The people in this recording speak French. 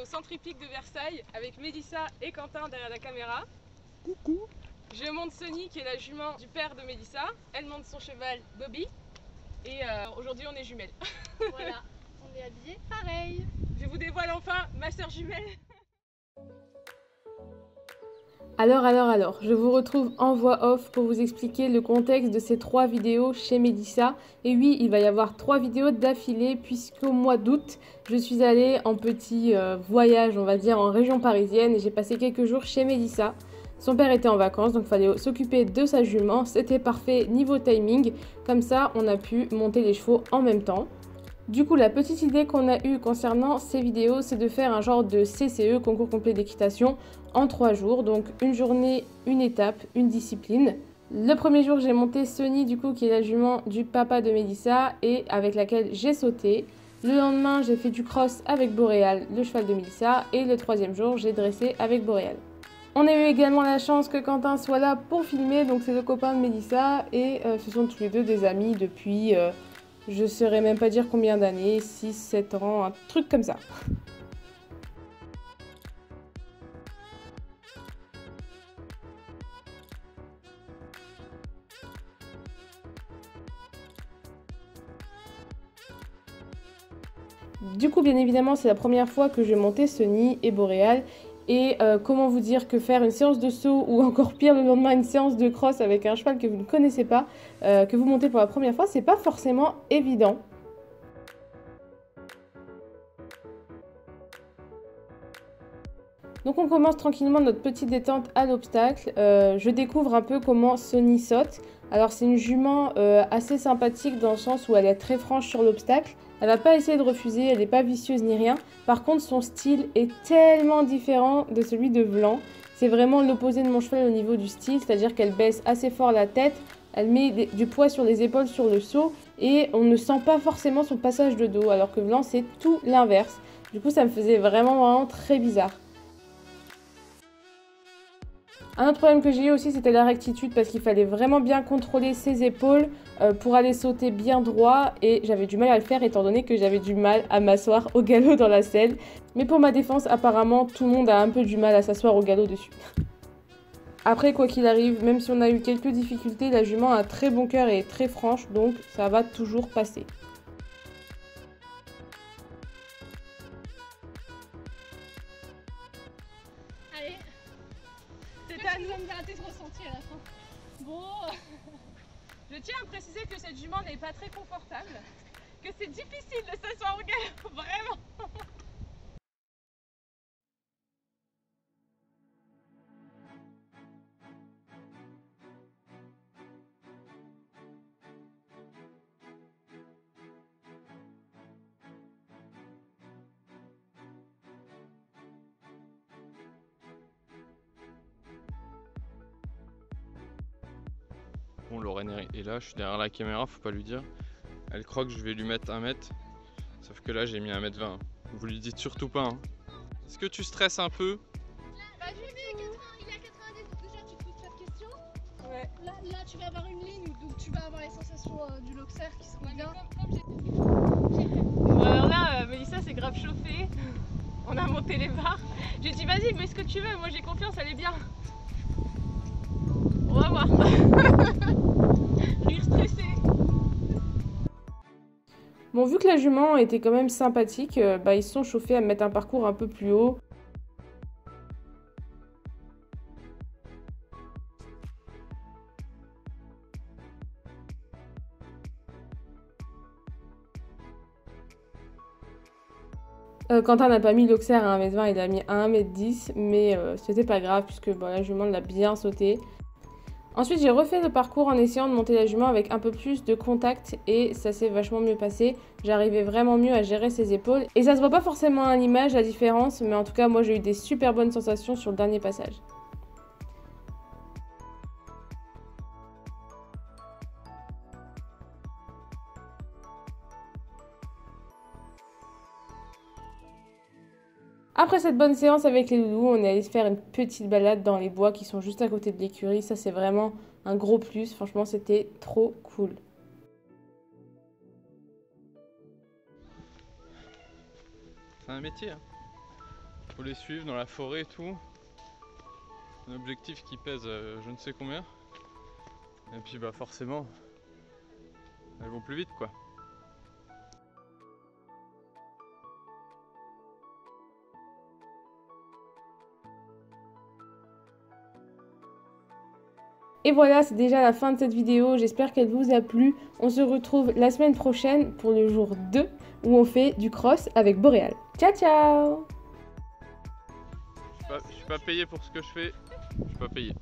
au centre hippique de Versailles avec Mélissa et Quentin derrière la caméra. Coucou. Je monte Sony qui est la jument du père de Mélissa. Elle monte son cheval Bobby. Et aujourd'hui on est jumelles. Voilà, on est habillés pareil. Je vous dévoile enfin ma soeur jumelle. Alors, je vous retrouve en voix off pour vous expliquer le contexte de ces 3 vidéos chez Mélissa. Et oui, il va y avoir 3 vidéos d'affilée puisqu'au mois d'août, je suis allée en petit voyage, on va dire, en région parisienne et j'ai passé quelques jours chez Mélissa. Son père était en vacances, donc il fallait s'occuper de sa jument. C'était parfait niveau timing, comme ça on a pu monter les chevaux en même temps. Du coup, la petite idée qu'on a eue concernant ces vidéos, c'est de faire un genre de CCE, concours complet d'équitation, en 3 jours. Donc une journée, une étape, une discipline. Le premier jour, j'ai monté Sony, du coup, qui est la jument du papa de Mélissa et avec laquelle j'ai sauté. Le lendemain, j'ai fait du cross avec Boréal, le cheval de Mélissa. Et le troisième jour, j'ai dressé avec Boréal. On a eu également la chance que Quentin soit là pour filmer, donc c'est le copain de Mélissa. Et ce sont tous les deux des amis depuis... je saurais même pas dire combien d'années, 6, 7 ans, un truc comme ça. Du coup, bien évidemment, c'est la première fois que je montais Sony et Boréal. Et comment vous dire que faire une séance de saut ou encore pire le lendemain une séance de cross avec un cheval que vous ne connaissez pas, que vous montez pour la première fois, c'est pas forcément évident. Donc on commence tranquillement notre petite détente à l'obstacle. Je découvre un peu comment Sony saute. Alors c'est une jument assez sympathique dans le sens où elle est très franche sur l'obstacle. Elle va pas essayer de refuser, elle n'est pas vicieuse ni rien. Par contre son style est tellement différent de celui de Vlan. C'est vraiment l'opposé de mon cheval au niveau du style, c'est-à-dire qu'elle baisse assez fort la tête, elle met du poids sur les épaules sur le saut et on ne sent pas forcément son passage de dos, alors que Vlan c'est tout l'inverse. Du coup ça me faisait vraiment très bizarre. Un autre problème que j'ai eu aussi, c'était la rectitude parce qu'il fallait vraiment bien contrôler ses épaules pour aller sauter bien droit et j'avais du mal à le faire étant donné que j'avais du mal à m'asseoir au galop dans la selle. Mais pour ma défense, apparemment, tout le monde a un peu du mal à s'asseoir au galop dessus. Après, quoi qu'il arrive, même si on a eu quelques difficultés, la jument a un très bon cœur et est très franche, donc ça va toujours passer. Allez, C'est à tu nous. vas me gratter ce ressenti à la fin. Bon, Je tiens à préciser que cette jument n'est pas très confortable, que c'est difficile de s'asseoir au galop, vraiment. Bon, Lorraine est là, je suis derrière la caméra, faut pas lui dire. Elle croit que je vais lui mettre 1 mètre. Sauf que là, j'ai mis 1,20 m. Vous lui dites surtout pas. Hein. Est-ce que tu stresses un peu? bah je sais, il est à 90, donc déjà tu te poses pas de questions. Ouais. Là tu vas avoir une ligne, donc tu vas avoir les sensations du Loxer qui seront bien. Bon, alors là, Mélissa s'est grave chauffée. On a monté les barres. J'ai dit vas-y, mets ce que tu veux, moi j'ai confiance, elle est bien. On va voir. Rire stressé. Bon, vu que la jument était quand même sympathique, ils se sont chauffés à mettre un parcours un peu plus haut. Quentin n'a pas mis l'Auxerre à 1,20 m, il a mis à 1,10 m, mais c'était pas grave puisque la jument l'a bien sauté. Ensuite, j'ai refait le parcours en essayant de monter la jument avec un peu plus de contact et ça s'est vachement mieux passé. J'arrivais vraiment mieux à gérer ses épaules et ça se voit pas forcément à l'image la différence, mais en tout cas, moi j'ai eu des super bonnes sensations sur le dernier passage. Après cette bonne séance avec les loulous, on est allé se faire une petite balade dans les bois qui sont juste à côté de l'écurie. Ça, c'est vraiment un gros plus. Franchement, c'était trop cool. C'est un métier. Hein. Faut les suivre dans la forêt et tout. Un objectif qui pèse je ne sais combien. Et puis bah forcément, elles vont plus vite quoi. Et voilà, c'est déjà la fin de cette vidéo, j'espère qu'elle vous a plu. On se retrouve la semaine prochaine pour le jour 2 où on fait du cross avec Boréal. Ciao ciao! Je suis pas payé pour ce que je fais, je suis pas payé.